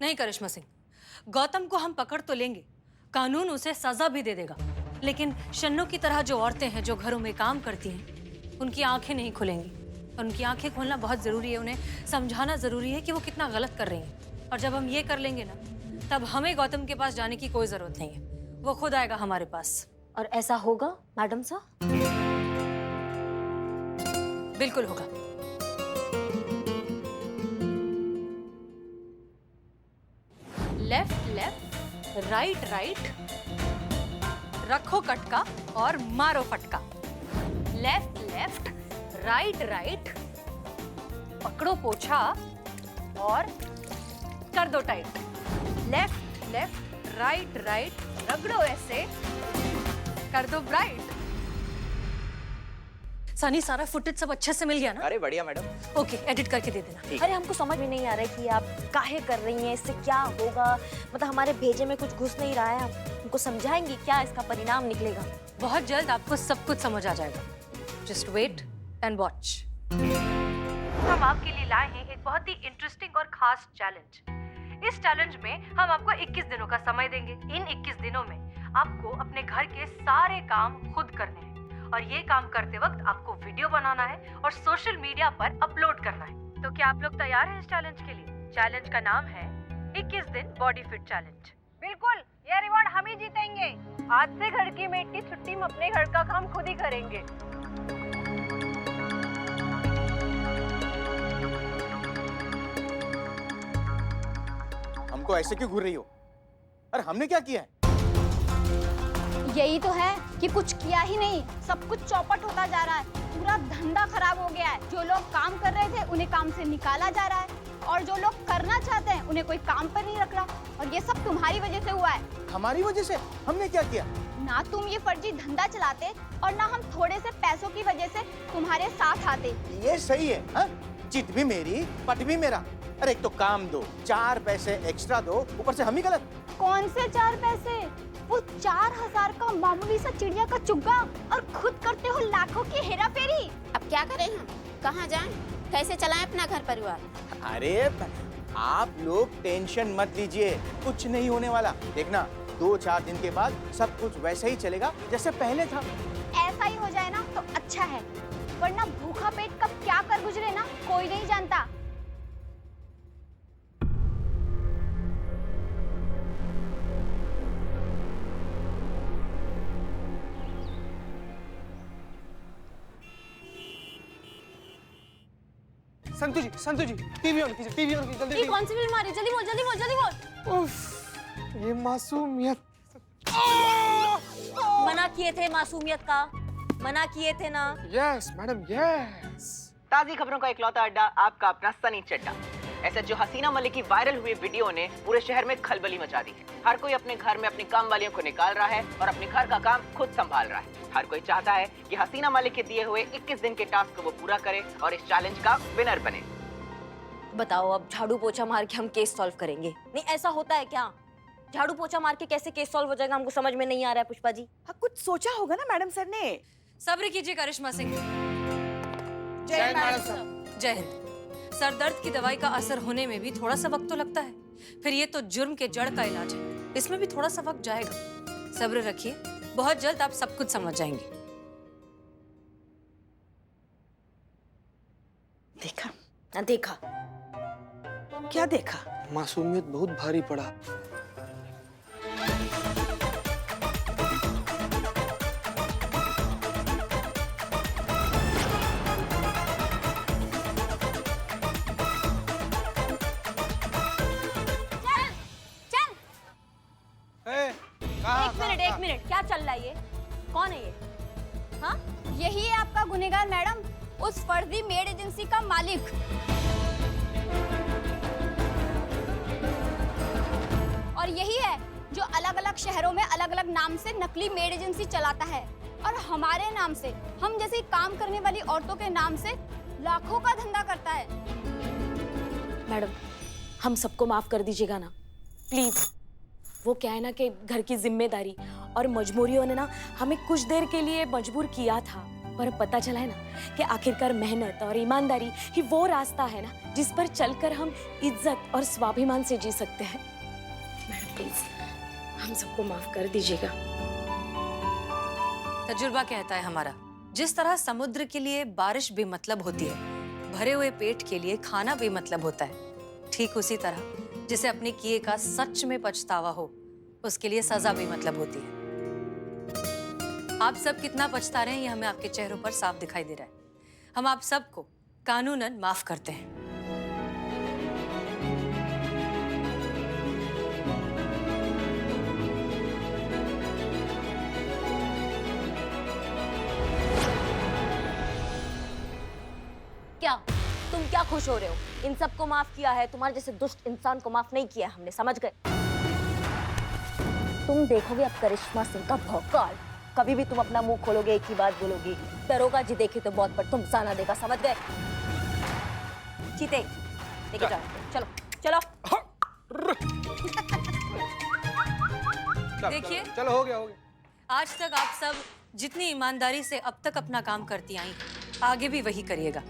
नहीं करिश्मा सिंह, गौतम को हम पकड़ तो लेंगे, कानून उसे सजा भी दे देगा, लेकिन शन्नू की तरह जो औरतें हैं जो घरों में काम करती हैं, उनकी आंखें नहीं खुलेंगी। उनकी आंखें खोलना बहुत जरूरी है, उन्हें समझाना जरूरी है कि वो कितना गलत कर रही हैं। और जब हम ये कर लेंगे ना, तब हमें गौतम के पास जाने की कोई जरूरत नहीं है, वो खुद आएगा हमारे पास। और ऐसा होगा मैडम साहब? बिल्कुल होगा। लेफ्ट लेफ्ट, राइट राइट, रखो कटका और मारो फटका। लेफ्ट लेफ्ट, राइट राइट, पकड़ो पोछा और कर दो tight. Left left, right right, रगड़ो ऐसे, कर दो ब्राइट। सनी, सारा फुटेज सब अच्छे से मिल गया ना? अरे बढ़िया मैडम। ओके, एडिट करके दे देना। अरे हमको समझ में नहीं आ रहा है कि आप काहे कर रही हैं, इससे क्या होगा? मतलब हमारे भेजे में कुछ घुस नहीं रहा है, हम हमको समझाएंगी क्या इसका परिणाम निकलेगा? बहुत जल्द आपको सब कुछ समझ आ जाएगा। Just wait and watch. हम आपके लिए लाए हैं एक बहुत ही इंटरेस्टिंग और खास चैलेंज। इस चैलेंज में हम आपको 21 दिनों का समय देंगे। इन 21 दिनों में आपको अपने घर के सारे काम खुद करने हैं, और ये काम करते वक्त आपको वीडियो बनाना है और सोशल मीडिया पर अपलोड करना है। तो क्या आप लोग तैयार हैं इस चैलेंज के लिए? चैलेंज का नाम है 21 दिन बॉडी फिट चैलेंज। बिल्कुल, ये रिवॉर्ड हम ही जीतेंगे। आज से घर की मेड की छुट्टी, हम अपने घर का काम खुद ही करेंगे। हमको ऐसे क्यों घूर रही हो? अरे हमने क्या किया है? यही तो है कि कुछ किया ही नहीं, सब कुछ चौपट होता जा रहा है, पूरा धंधा खराब हो गया है। जो लोग काम कर रहे थे उन्हें काम से निकाला जा रहा है, और जो लोग करना चाहते हैं उन्हें कोई काम पर नहीं रख रहा। और ये सब तुम्हारी वजह से हुआ है। हमारी वजह से? हमने क्या किया? ना तुम ये फर्जी धंधा चलाते, और ना हम थोड़े से पैसों की वजह से तुम्हारे साथ आते। ये सही है, हाँ? चित भी मेरी, पट भी मेरा। अरे एक तो काम दो, 4 पैसे एक्स्ट्रा दो, ऊपर से हम ही गलत। कौन से 4 पैसे? वो 4000 का मामूली सा चिड़िया का चुग्गा, और खुद करते हो लाखों की हेरा फेरी। अब क्या करें हम? कहाँ जाएं? कैसे चलाएं अपना घर परिवार? अरे आप लोग टेंशन मत लीजिए, कुछ नहीं होने वाला। देखना 2-4 दिन के बाद सब कुछ वैसे ही चलेगा जैसे पहले था। ऐसा ही हो जाए ना तो अच्छा है, वरना भूखा पेट कब क्या कर गुजरे ना कोई नहीं जानता। संतु जी, टीवी ऑन कीजिए, टीवी ऑन कीजिए, जल्दी। ये कौन सी फिल्म आ रही है? जल्दी बोल, जल्दी बोल, जल्दी बोल। उफ, ये मासूमियत। मना किए थे मासूमियत का, मना किए थे ना। Yes madam, yes. ताज़ी खबरों का इकलौता अड्डा, आपका अपना सनी चड्डा। एसएचओ हसीना मलिक की वायरल हुई वीडियो ने पूरे शहर में खलबली मचा दी है। हर कोई अपने घर में अपनी काम वालियों को निकाल रहा है और अपने घर का काम खुद संभाल रहा है। हर कोई चाहता है कि हसीना मलिक के दिए हुए 21 दिन के टास्क को वो पूरा करे और इस चैलेंज का विनर बने। बताओ, अब झाड़ू पोछा मार के हम केस सॉल्व करेंगे? नहीं, ऐसा होता है क्या? झाड़ू पोछा मार के कैसे केस सॉल्व हो जाएगा, हमको समझ में नहीं आ रहा है पुष्पा जी। हाँ, कुछ सोचा होगा ना मैडम सर ने। सब्र कीजिए करिश्मा सिंह। जय मैडम साहब। जय हिंद। सर दर्द की दवाई का असर होने में भी थोड़ा सा वक्त तो लगता है, फिर ये तो जुर्म के जड़ का इलाज है, इसमें भी थोड़ा सा वक्त जाएगा। सब्र रखिए, बहुत जल्द आप सब कुछ समझ जाएंगे। देखा? ना देखा? क्या देखा? मासूमियत बहुत भारी पड़ा। एक मिनट, क्या चल रहा है ये? कौन है ये? हाँ? यही है आपका गुनहगार मैडम, उस फर्जी मेड एजेंसी का मालिक। और यही है जो अलग अलग शहरों में अलग अलग नाम से नकली मेड एजेंसी चलाता है, और हमारे नाम से, हम जैसी काम करने वाली औरतों के नाम से लाखों का धंधा करता है। मैडम, हम सबको माफ कर दीजिएगा ना, प्लीज। वो क्या है ना कि घर की जिम्मेदारी और मजबूरियों ने ना हमें कुछ देर के लिए मजबूर किया था। पर अब पता चला है ना कि आखिरकार मेहनत और ईमानदारी ही वो रास्ता है ना जिस पर चलकर हम इज्जत और स्वाभिमान से जी सकते हैं। मैडम प्लीज हम सबको माफ कर दीजिएगा। तजुर्बा कहता है हमारा, जिस तरह समुद्र के लिए बारिश बेमतलब होती है, भरे हुए पेट के लिए खाना बेमतलब होता है, ठीक उसी तरह जिसे अपने किए का सच में पछतावा हो, उसके लिए सजा बेमतलब होती है। आप सब कितना पछता रहे हैं ये हमें आपके चेहरों पर साफ दिखाई दे रहा है। हम आप सबको कानूनन माफ करते हैं। क्या तुम क्या खुश हो रहे हो? इन सबको माफ किया है, तुम्हारे जैसे दुष्ट इंसान को माफ नहीं किया हमने, समझ गए? तुम देखोगे अब करिश्मा सिंह का भौकाल। कभी भी तुम अपना मुंह खोलोगे एक ही बात बोलोगी, दरोगा जी देखे तो बहुत पर तुम साना देगा, समझ गए? चीते लेके जाओ, चलो चलो। देखिए, चलो हो गया। आज तक आप सब जितनी ईमानदारी से अब तक अपना काम करती आई, आगे भी वही करिएगा।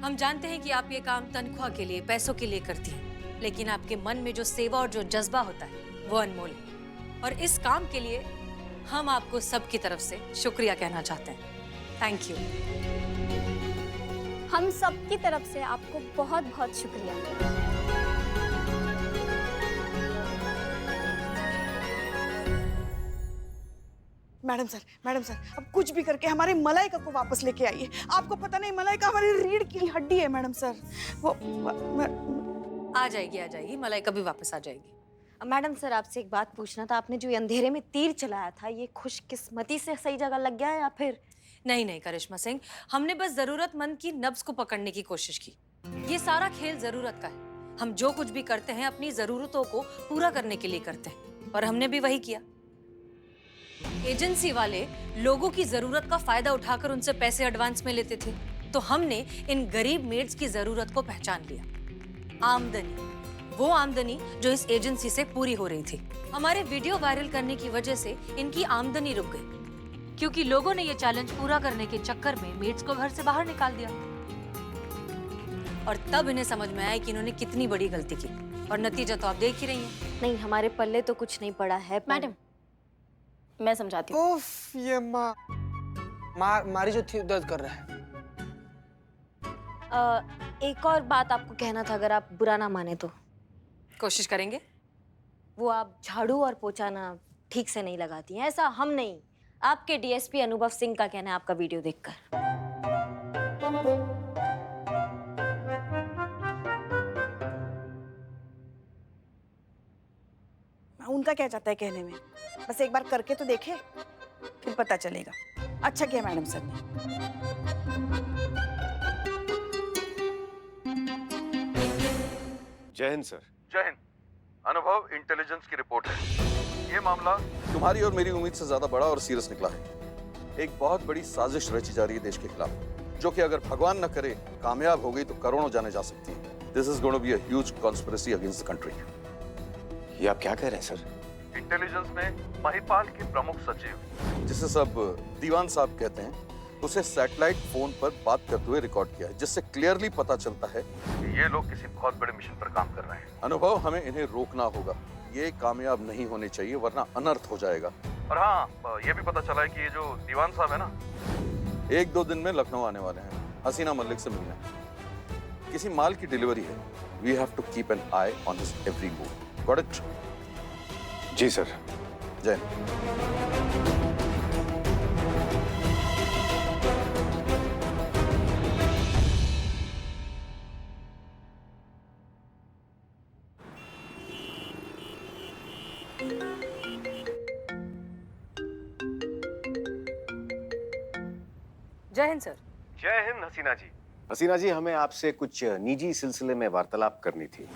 हम जानते हैं कि आप ये काम तनख्वाह के लिए, पैसों के लिए करती हैं, लेकिन आपके मन में जो सेवा और जो जज्बा होता है वो अनमोल है। और इस काम के लिए हम आपको सबकी तरफ से शुक्रिया कहना चाहते हैं। Thank you. हम सब की तरफ से आपको बहुत बहुत शुक्रिया। मैडम सर अब कुछ भी करके हमारे मलाइका को वापस लेके आइए। आपको पता नहीं मलाइका हमारी रीढ़ की हड्डी है मैडम सर। वो आ जाएगी, मलाइका भी वापस आ जाएगी। मैडम सर आपसे एक बात पूछना था, आपने जो ये अंधेरे में तीर चलाया था ये खुशकिस्मती से सही जगह लग गया या फिर? नहीं करिश्मा सिंह, हमने बस जरूरतमंद की नब्ज को पकड़ने की कोशिश की। ये सारा खेल जरूरत का है। हम जो कुछ भी करते हैं अपनी जरूरतों को पूरा करने के लिए करते हैं, और हमने भी वही किया। एजेंसी वाले लोगों की जरूरत का फायदा उठाकर उनसे पैसे एडवांस में लेते थे, तो हमने इन गरीब मेड्स की जरूरत को पहचान लिया। आमदनी, वो आमदनी जो इस एजेंसी से पूरी हो रही थी। हमारे वीडियो वायरल करने की वजह से इनकी आमदनी रुक गई, क्योंकि लोगों ने ये चैलेंज पूरा करने के चक्कर में मेड्स को घर से बाहर निकाल दिया। और तब इन्हें समझ में आया कि इन्होंने कितनी बड़ी गलती की, और नतीजा तो आप देख ही रही हैं। नहीं, हमारे पल्ले तो कुछ नहीं पड़ा है। मैडम मैं समझाती हूँ। उफ, ये मारी जो थी दर्द कर रहा है। एक और बात आपको कहना था, अगर आप बुरा ना माने तो। कोशिश करेंगे। वो आप झाड़ू और पोछा ना ठीक से नहीं लगाती हैं, ऐसा हम नहीं, आपके डीएसपी अनुभव सिंह का कहना है आपका वीडियो देखकर। उनका क्या चाहता है कहने में, बस एक बार करके तो देखे, फिर पता चलेगा। अच्छा किया मैडम सर ने। जय हिंद सर। जय हिंद। अनुभव, इंटेलिजेंस की रिपोर्ट है। ये मामला तुम्हारी और मेरी उम्मीद से ज्यादा बड़ा और सीरियस निकला है। एक बहुत बड़ी साजिश रची जा रही है देश के खिलाफ, जो कि अगर भगवान न करे कामयाब हो गई तो करोड़ों जाने जा सकती है। This is going to be a huge conspiracy against the country. ये आप क्या कह रहे हैं सर? इंटेलिजेंस में महिपाल के प्रमुख सचिव, जिसे सब दीवान साहब कहते हैं, उसे सैटेलाइट फोन पर बात करते हुए रिकॉर्ड किया है, जिससे क्लियरली पता चलता है कि ये लोग किसी बहुत बड़े मिशन पर काम कर रहे हैं। अनुभव, हमें इन्हें रोकना होगा। ये कामयाब नहीं होने चाहिए, वरना अनर्थ हो जाएगा। और हाँ, ये भी पता चला है कि ये जो दीवान साहब है ना, 1-2 दिन में लखनऊ आने वाले हैं हसीना मलिक से मिलने। किसी माल की डिलीवरी है। We have to keep an eye on his every move. Got it? जी सर। जय हिंद। जय हिंद सर। जय हिंद हसीना जी। हसीना जी, हमें आपसे कुछ निजी सिलसिले में वार्तालाप करनी थी।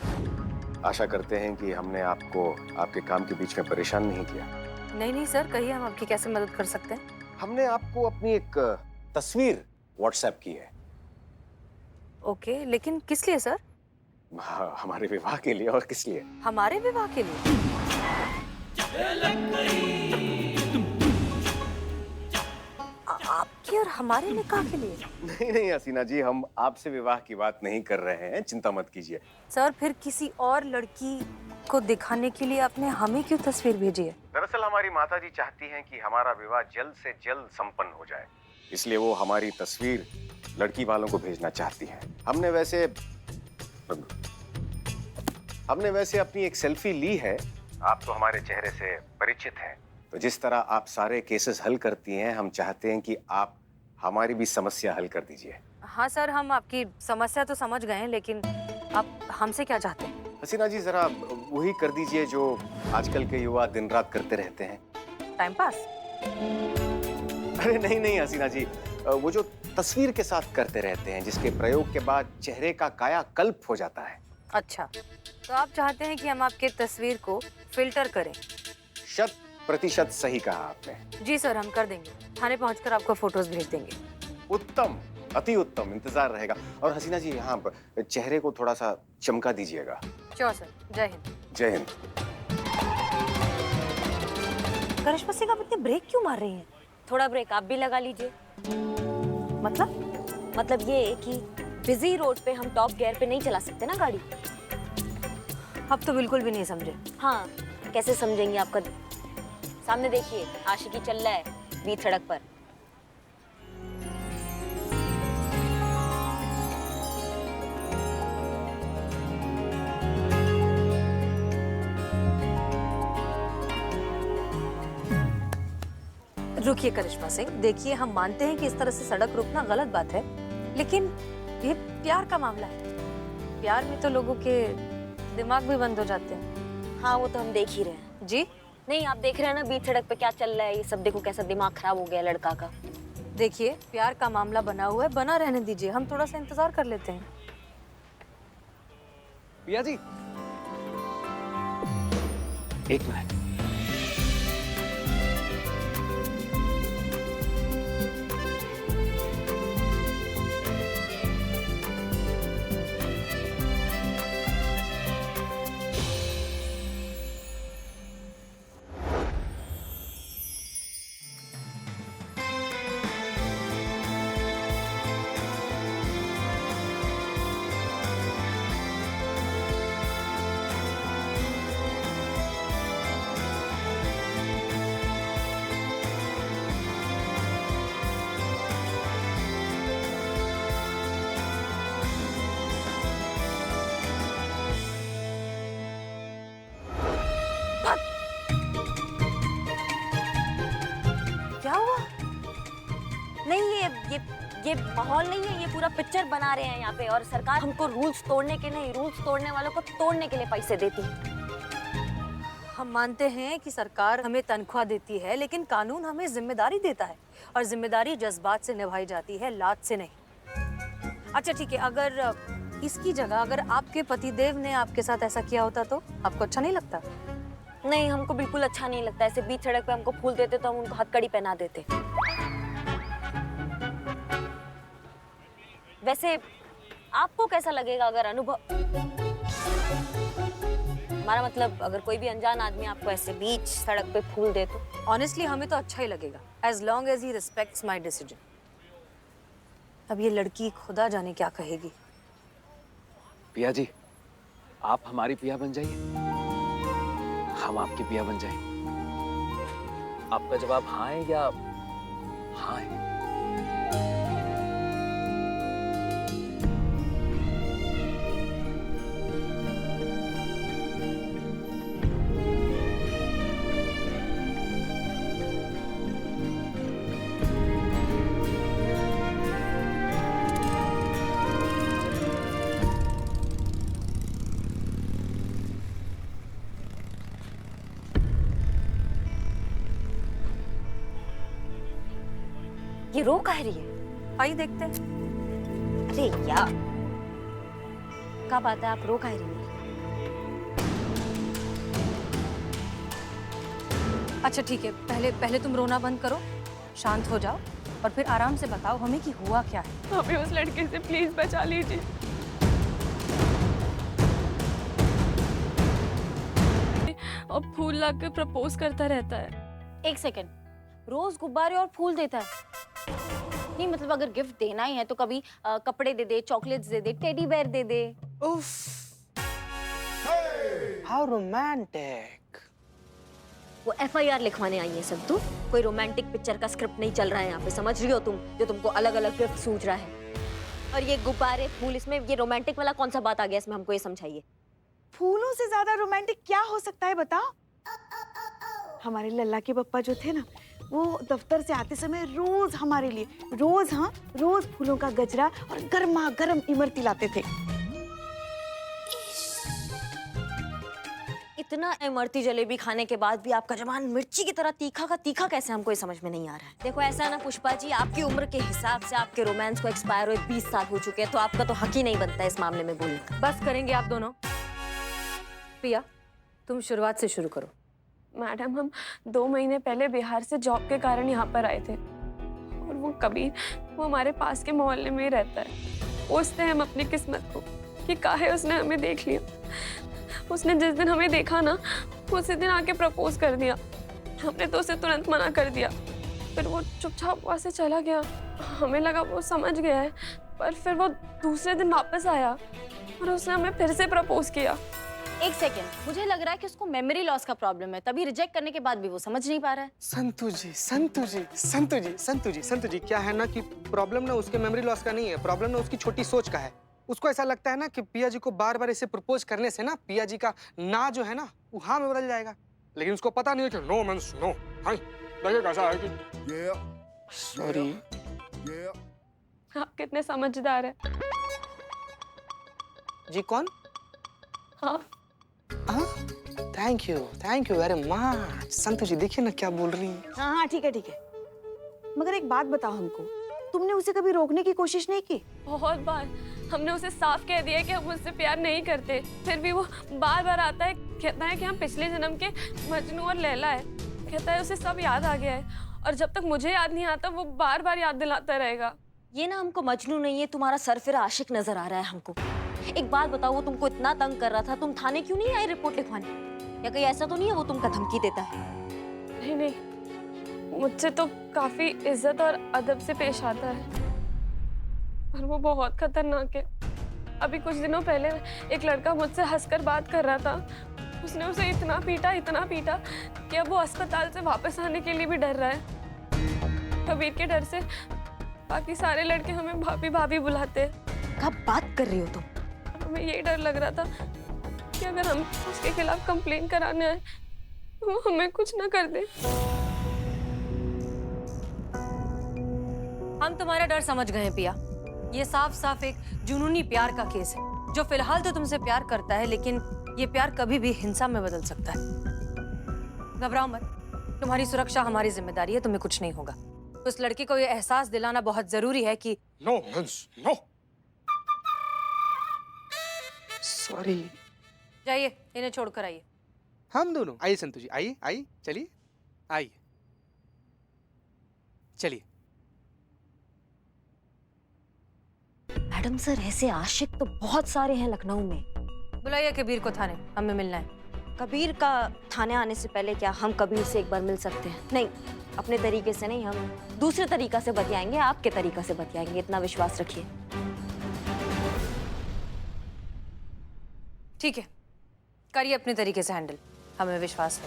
आशा करते हैं कि हमने आपको आपके काम के बीच में परेशान नहीं किया। नहीं सर, कहिए, हम आपकी कैसे मदद कर सकते हैं? हमने आपको अपनी एक तस्वीर व्हाट्सएप की है। ओके, लेकिन किस लिए सर? हमारे विवाह के लिए। और किस लिए? हमारे विवाह के लिए? आपके और हमारे निकाह के लिए? नहीं नहीं हसीना जी, हम आपसे विवाह की बात नहीं कर रहे हैं, चिंता मत कीजिए। सर फिर किसी और लड़की को दिखाने के लिए आपने हमें क्यों तस्वीर भेजी है? दरअसल हमारी माताजी चाहती हैं कि हमारा विवाह जल्द से जल्द संपन्न हो जाए, इसलिए वो हमारी तस्वीर लड़की वालों को भेजना चाहती हैं। हमने वैसे अपनी एक सेल्फी ली है। आप तो हमारे चेहरे से परिचित हैं, तो जिस तरह आप सारे केसेस हल करती हैं, हम चाहते हैं कि आप हमारी भी समस्या हल कर दीजिए। हाँ सर, हम आपकी समस्या तो समझ गए हैं, लेकिन आप हमसे क्या चाहते हैं? हसीना जी जरा वही कर दीजिए जो आजकल के युवा दिन रात करते रहते हैं। Time pass? अरे नहीं नहीं हसीना जी, वो जो तस्वीर के साथ करते रहते हैं, जिसके प्रयोग के बाद चेहरे का कायाकल्प हो जाता है। अच्छा, तो आप चाहते हैं कि हम आपके तस्वीर को फिल्टर करें? 100% सही कहा आपने। जी सर, हम कर देंगे। थाने पहुंचकर आपको फोटोज भेज देंगे। उत्तम, अति उत्तम, इंतजार रहेगा। और हसीना जी यहाँ चेहरे को थोड़ा सा चमका दीजिएगा। श्योर सर, जय हिंद। जय हिंद। करिश्मा सिंह, आप इतने ब्रेक क्यों मार रही हैं? थोड़ा ब्रेक आप भी लगा लीजिए। मतलब ये कि बिजी रोड पे हम टॉप गियर पे नहीं चला सकते ना गाड़ी। अब तो बिल्कुल भी नहीं समझे। हाँ, कैसे समझेंगे? आपका सामने देखिए, आशिकी चल रहा है बीच सड़क पर। रुकिए करिश्मा सिंह, देखिए हम मानते हैं कि इस तरह से सड़क रोकना गलत बात है, लेकिन ये प्यार का मामला है। प्यार में तो लोगों के दिमाग भी बंद हो जाते हैं। हाँ, वो तो हम देख ही रहे हैं। जी नहीं, आप देख रहे हैं ना बीच सड़क पे क्या चल रहा है, ये सब देखो कैसा दिमाग खराब हो गया लड़का का। देखिए, प्यार का मामला बना हुआ है, बना रहने दीजिए, हम थोड़ा सा इंतजार कर लेते हैं। पिया जी, एक मिनट। क्या हुआ? नहीं, ये माहौल नहीं है, ये पूरा पिक्चर बना रहे हैं यहाँ पे, और सरकार हमको रूल्स तोड़ने के नहीं, रूल्स तोड़ने वालों को तोड़ने के लिए पैसे देती है। हम मानते हैं कि सरकार हमें तनख्वाह देती है, लेकिन कानून हमें जिम्मेदारी देता है, और जिम्मेदारी जज्बात से निभाई जाती है, लात से नहीं। अच्छा ठीक है, अगर इसकी जगह अगर आपके पतिदेव ने आपके साथ ऐसा किया होता तो आपको अच्छा नहीं लगता? नहीं, हमको बिल्कुल अच्छा नहीं लगता। ऐसे बीच सड़क पे हमको फूल देते तो हम उनको हथकड़ी पहना देते। वैसे आपको कैसा लगेगा अगर अनुभव, हमारा मतलब अगर कोई भी अनजान आदमी आपको ऐसे बीच सड़क पे फूल दे तो? ऑनेस्टली हमें तो अच्छा ही लगेगा, as long as he respects my decision. अब ये लड़की खुदा जाने क्या कहेगी। पिया जी, आप हमारी पिया बन जाइए, हम आपकी पिया बन जाएं। आपका जवाब हाँ है या हाँ है? ये रो कह रही है? आइए देखते हैं। अरे यार, क्या बात है, आप रो कह रही है? अच्छा ठीक है, पहले तुम रोना बंद करो, शांत हो जाओ, और फिर आराम से बताओ हमें कि हुआ क्या है। हमें उस लड़के से प्लीज बचा लीजिए। अब फूल लाकर प्रपोज करता रहता है। एक सेकंड, रोज गुब्बारे और फूल देता है? नहीं मतलब अगर गिफ्ट देना ही है तो कभी कपड़े दे दे, चॉकलेट्स दे दे, टेडी बेयर दे दे। उफ, हाउ रोमांटिक। वो FIR लिखवाने आई है सब। तू कोई रोमांटिक पिक्चर का स्क्रिप्ट नहीं चल रहा है यहाँ पे, समझ रही हो तुम? जो तुमको अलग अलग गिफ्ट सूझ रहा है। और ये गुब्बारे फूल, इसमें ये रोमांटिक वाला कौन सा बात आ गया इसमें? हमको ये समझाइए। फूलों से ज्यादा रोमांटिक क्या हो सकता है बताओ? हमारे लल्ला के पप्पा जो थे ना, वो दफ्तर से आते समय रोज हमारे लिए रोज फूलों का गजरा और गर्मा गर्म इमरती लाते थे। इतना इमरती जलेबी खाने के बाद भी आपका जबान मिर्ची की तरह तीखा का तीखा कैसे, हमको ये समझ में नहीं आ रहा है। देखो ऐसा ना पुष्पा जी, आपकी उम्र के हिसाब से आपके रोमांस को एक्सपायर हुए 20 साल हो चुके हैं, तो आपका तो हक ही नहीं बनता इस मामले में बोलने का। बस करेंगे आप दोनों। प्रिया, तुम शुरुआत से शुरू करो। मैडम, हम 2 महीने पहले बिहार से जॉब के कारण यहाँ पर आए थे और वो कबीर, वो हमारे पास के मोहल्ले में ही रहता है। उसने हम अपनी किस्मत को कि काहे उसने हमें देख लिया। उसने जिस दिन हमें देखा ना, उसी दिन आके प्रपोज कर दिया। हमने तो उसे तुरंत मना कर दिया, फिर वो चुपचाप वहाँ से चला गया। हमें लगा वो समझ गया है, पर फिर वो दूसरे दिन वापस आया और उसने हमें फिर से प्रपोज किया। एक सेकेंड, मुझे लग रहा है कि उसको मेमोरी लॉस का प्रॉब्लम है, तभी रिजेक्ट करने के बाद भी वो समझ नहीं पा रहा है। संतु जी, क्या है ना कि प्रॉब्लम ना उसके मेमोरी लॉस का नहीं है, प्रॉब्लम ना उसकी छोटी सोच का है। उसको ऐसा लगता है ना कि पिया जी को बार बार इसे प्रपोज करने से ना पिया जी का ना जो है ना वो हाँ में बदल जाएगा, लेकिन उसको पता नहीं है कि नो मींस नो। हाँ, लगेगा ऐसा है कि सॉरी। आप कितने समझदार है। जी कौन? हाँ। Thank you very much. Santu ji देखिए ना क्या बोल रही हैं। हाँ ठीक है। मगर एक बात बताओ हमको, तुमने उसे कभी रोकने की कोशिश नहीं की? बहुत बार हमने उसे साफ कह दिया कि हम उससे प्यार नहीं करते, फिर भी वो बार बार आता है, कहता है कि हम पिछले जन्म के मजनू और लैला है। कहता है उसे सब याद आ गया है और जब तक मुझे याद नहीं आता वो बार बार याद दिलाता रहेगा। ये ना हमको मजनू नहीं है, तुम्हारा सरफिरा आशिक नजर आ रहा है हमको। एक बात बताओ, वो तुमको इतना तंग कर रहा था, तुम थाने क्यों नहीं आए रिपोर्ट लिखवाने? या कहीं ऐसा तो नहीं है वो तुमका धमकी देता है? नहीं, मुझसे तो काफी इज्जत और अदब से पेश आता है और वो बहुत खतरनाक है। अभी कुछ दिनों पहले एक लड़का मुझसे हंसकर बात कर रहा था, उसने उसे इतना पीटा कि अब वो अस्पताल से वापस आने के लिए भी डर रहा है। कबीर के डर से बाकी सारे लड़के हमें भाभी भाभी बुलाते हैं। कब बात कर रही हो तुम? हमें यही डर लग रहा था कि अगर हम उसके खिलाफ कंप्लेन कराने आए तो वो हमें कुछ ना कर दे। हम तुम्हारा डर समझ गए हैं पिया। ये साफ साफ एक जुनूनी प्यार का केस है, जो फिलहाल तो तुमसे प्यार करता है, लेकिन ये प्यार कभी भी हिंसा में बदल सकता है। घबराओ मत, तुम्हारी सुरक्षा हमारी जिम्मेदारी है, तुम्हें कुछ नहीं होगा। उस लड़की को ये एहसास दिलाना बहुत जरूरी है कि नो मींस नो। सॉरी। जाइए, इन्हें छोड़कर आइए। हम दोनों आइए संतु जी, आइए चलिए, आइए चलिए। मैडम सर, ऐसे आशिक तो बहुत सारे हैं लखनऊ में। बुलाइए कबीर को थाने, हमें मिलना है। कबीर का थाने आने से पहले क्या हम कबीर से एक बार मिल सकते हैं? नहीं, अपने तरीके से नहीं, हम दूसरे तरीका से बतियाएंगे, आपके तरीका से बतियाएंगे, इतना विश्वास रखिए। ठीक है, करिए अपने तरीके से हैंडल, हमें विश्वास है।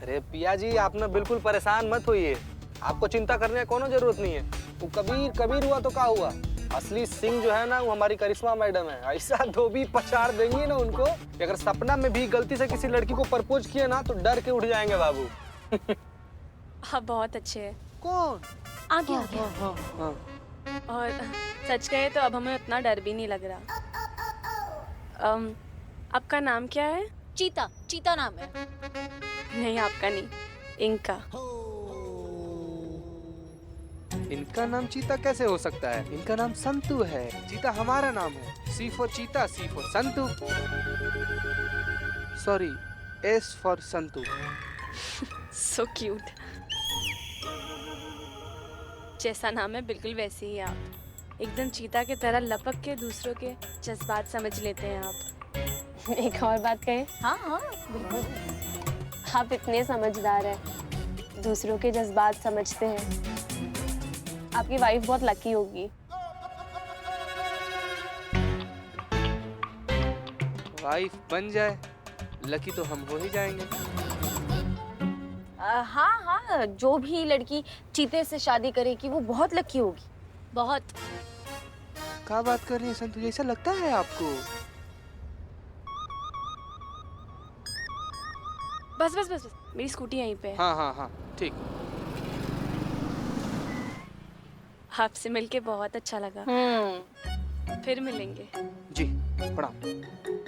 अरे पिया जी, आप ना बिल्कुल परेशान मत होइए, आपको चिंता करने की कोनो जरूरत नहीं है। वो कबीर हुआ तो क्या हुआ, असली सिंह जो है ना वो हमारी करिश्मा मैडम है। ऐसा धोबी पछाड़ देंगी ना उनको, अगर सपना में भी गलती से किसी लड़की को प्रपोज किया ना तो डर के उठ जाएंगे बाबू। आप बहुत अच्छे हैं। कौन? आगे। और सच कहे तो अब हमें उतना डर भी नहीं लग रहा। आपका नाम क्या है? चीता नाम है। नहीं, आपका नहीं, इनका। इनका नाम चीता कैसे हो सकता है? इनका नाम संतु है। चीता हमारा नाम है। C for cheetah, C for Santu. Sorry, S for Santu. So cute. जैसा नाम है बिल्कुल वैसे ही आप, एकदम चीता की तरह लपक के दूसरों के जज्बात समझ लेते हैं आप। एक और बात कहें? हाँ हाँ बिल्कुल। आप इतने समझदार हैं, दूसरों के जज्बात समझते हैं। आपकी वाइफ बहुत लकी होगी। वाइफ बन जाए, लकी तो हम हो ही जाएंगे। हाँ हाँ, जो भी लड़की चीते से शादी करेगी वो बहुत लकी होगी, बहुत। क्या बात कर रही है संतु, ऐसा लगता है आपको? बस बस बस, मेरी स्कूटी यहीं पे है। हाँ हाँ हाँ ठीक। आपसे मिलके बहुत अच्छा लगा। फिर मिलेंगे। जी प्रणाम।